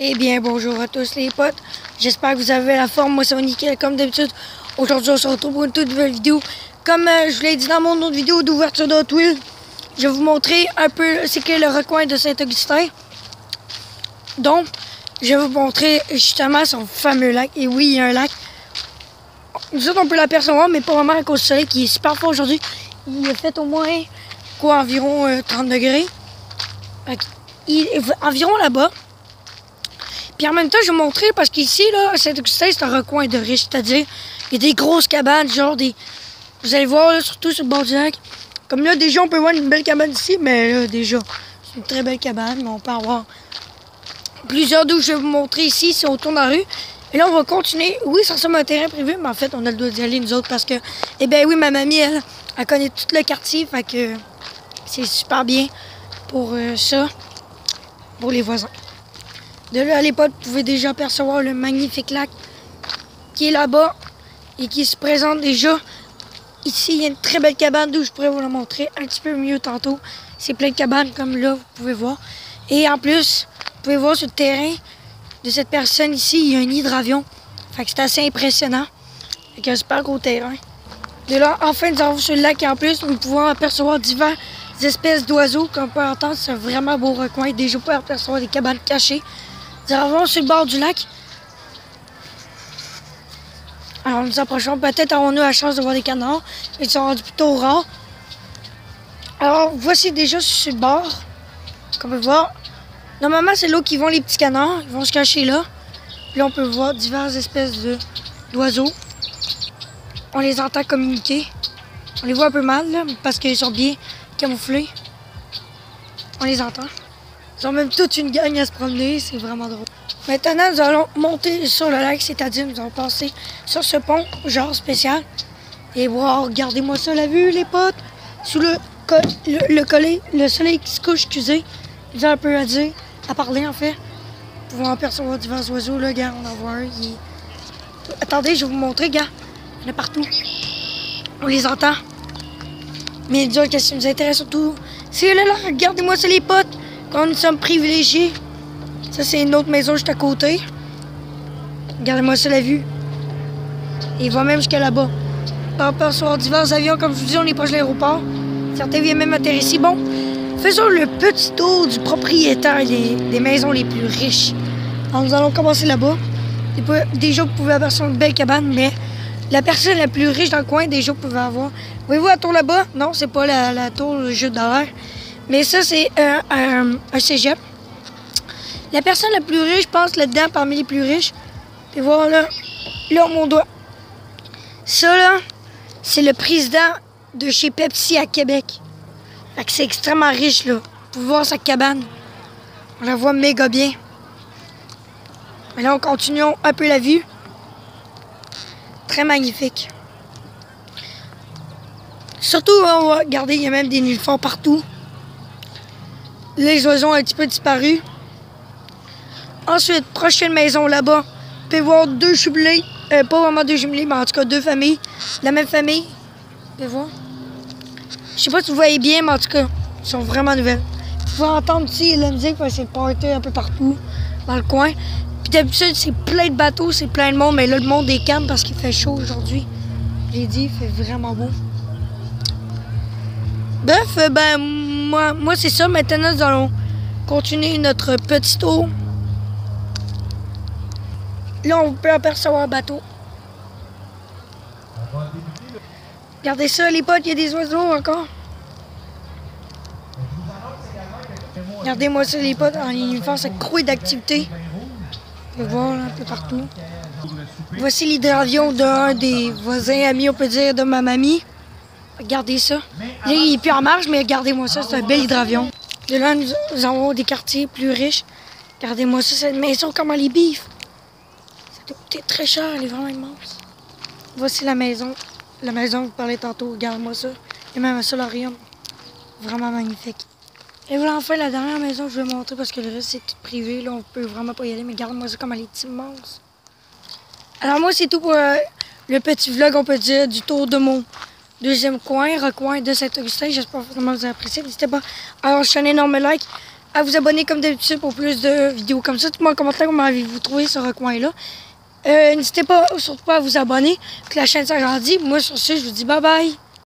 Eh bien, bonjour à tous les potes. J'espère que vous avez la forme. Moi, c'est nickel comme d'habitude. Aujourd'hui, on se retrouve pour une toute nouvelle vidéo. Comme je vous l'ai dit dans mon autre vidéo d'ouverture de Hot Wheels, je vais vous montrer un peu c'est que le recoin de Saint-Augustin. Donc, je vais vous montrer justement son fameux lac. Et oui, il y a un lac. Nous autres, on peut l'apercevoir, mais pas vraiment à cause du soleil qui est super fort aujourd'hui. Il a fait au moins, environ 30 degrés. Il est environ là-bas. Puis en même temps, je vais vous montrer, parce qu'ici, là, à Saint-Augustin, c'est un recoin de riches. C'est-à-dire, il y a des grosses cabanes, genre des... Vous allez voir, là, surtout sur le bord du lac. Comme là, déjà, on peut voir une belle cabane ici, mais là, déjà, c'est une très belle cabane. Mais on peut avoir plusieurs d'où je vais vous montrer ici, si on tourne dans la rue. Et là, on va continuer. Oui, ça ressemble à un terrain privé, mais en fait, on a le droit d'y aller, nous autres, parce que, eh bien oui, ma mamie, elle connaît tout le quartier, fait que c'est super bien pour ça, pour les voisins. De là, à l'époque, vous pouvez déjà percevoir le magnifique lac qui est là-bas et qui se présente déjà. Ici, il y a une très belle cabane d'où je pourrais vous la montrer un petit peu mieux tantôt. C'est plein de cabanes comme là, vous pouvez voir. Et en plus, vous pouvez voir sur le terrain de cette personne ici, il y a un hydravion. Fait que c'est assez impressionnant. Avec un super gros terrain. De là, enfin, nous avons sur le lac et en plus, nous pouvons apercevoir diverses espèces d'oiseaux qu'on peut entendre. C'est un vraiment beau recoin. Déjà, vous pouvez apercevoir des cabanes cachées. Nous arrivons sur le bord du lac. Alors, nous approchons. Peut-être avons-nous la chance de voir des canards. Ils sont rendus plutôt rares. Alors, voici déjà sur le bord. Comme on peut voir. Normalement, c'est là où vont les petits canards. Ils vont se cacher là. Puis là, on peut voir diverses espèces d'oiseaux. On les entend communiquer. On les voit un peu mal, là, parce qu'ils sont bien camouflés. On les entend. Ils ont même toute une gang à se promener, c'est vraiment drôle. Maintenant, nous allons monter sur le lac, c'est-à-dire nous allons passer sur ce pont, genre spécial. Et wow, regardez-moi ça, la vue, les potes. Sous le soleil qui se couche, excusez. Il y a un peu à dire, à parler en fait. Vous pouvez apercevoir divers oiseaux, là, regarde, on en voit un. Attendez, je vais vous montrer, gars. Il y en a partout. On les entend. Mais disons, qu'est-ce qui nous intéresse surtout, c'est là, regardez-moi ça, les potes. Quand nous sommes privilégiés, ça c'est une autre maison juste à côté. Regardez-moi ça la vue. Et il va même jusqu'à là-bas. On peut apercevoir divers avions, comme je vous dis, on est proche de l'aéroport. Certains viennent même atterrir ici. Bon, faisons le petit tour du propriétaire des maisons les plus riches. Alors nous allons commencer là-bas. Déjà, vous pouvez apercevoir une belle cabane, mais la personne la plus riche dans le coin, déjà, vous pouvez avoir. Voyez-vous la tour là-bas? Non, c'est pas la tour, le jeu d'horreur. Mais ça, c'est un cégep. La personne la plus riche, je pense, là-dedans, parmi les plus riches. Et voilà, là, mon doigt. Ça, là, c'est le président de chez Pepsi à Québec. Fait que c'est extrêmement riche, là. Vous pouvez voir sa cabane. On la voit méga bien. Mais là, on continue un peu la vue. Très magnifique. Surtout, on va regarder, il y a même des nénuphars partout. Les oiseaux ont un petit peu disparu. Ensuite, prochaine maison là-bas. Vous pouvez voir deux jumelés. Pas vraiment deux jumelés, mais en tout cas deux familles. La même famille. Vous pouvez voir. Je sais pas si vous voyez bien, mais en tout cas, ils sont vraiment nouvelles. Vous pouvez entendre aussi la musique, c'est le party un peu partout dans le coin. Puis d'habitude, c'est plein de bateaux, c'est plein de monde. Mais là, le monde est calme parce qu'il fait chaud aujourd'hui. J'ai dit, il fait vraiment beau. Bref, ben, moi c'est ça. Maintenant, nous allons continuer notre petit tour. Là, on peut apercevoir un bateau. Regardez ça, les potes, il y a des oiseaux encore. Regardez-moi ça, les potes, en uniforme, cette crouille d'activité. Vous pouvez voir là, un peu partout. Voici l'hydravion d'un des voisins, amis, on peut dire, de ma mamie. Regardez ça. Là, il n'est plus en marche, mais regardez-moi ça, c'est un bel hydravion. De là, nous avons des quartiers plus riches. Regardez-moi ça, cette maison, comment les bifs. Ça doit coûter très cher, elle est vraiment immense. Voici la maison que vous parlez tantôt. Regardez-moi ça. Il y a même un solarium. Vraiment magnifique. Et voilà enfin la dernière maison que je vais montrer parce que le reste c'est tout privé. Là, on peut vraiment pas y aller, mais regarde-moi ça comme elle est immense. Alors moi, c'est tout pour le petit vlog, on peut dire, du tour de mon deuxième recoin de Saint-Augustin. J'espère vraiment que vous avez apprécié. N'hésitez pas à lâcher un énorme like. à vous abonner comme d'habitude pour plus de vidéos comme ça. Dites-moi en commentaire comment avez-vous trouvé ce recoin-là. N'hésitez pas surtout pas à vous abonner, que la chaîne s'agrandit. Moi sur ce, je vous dis bye bye.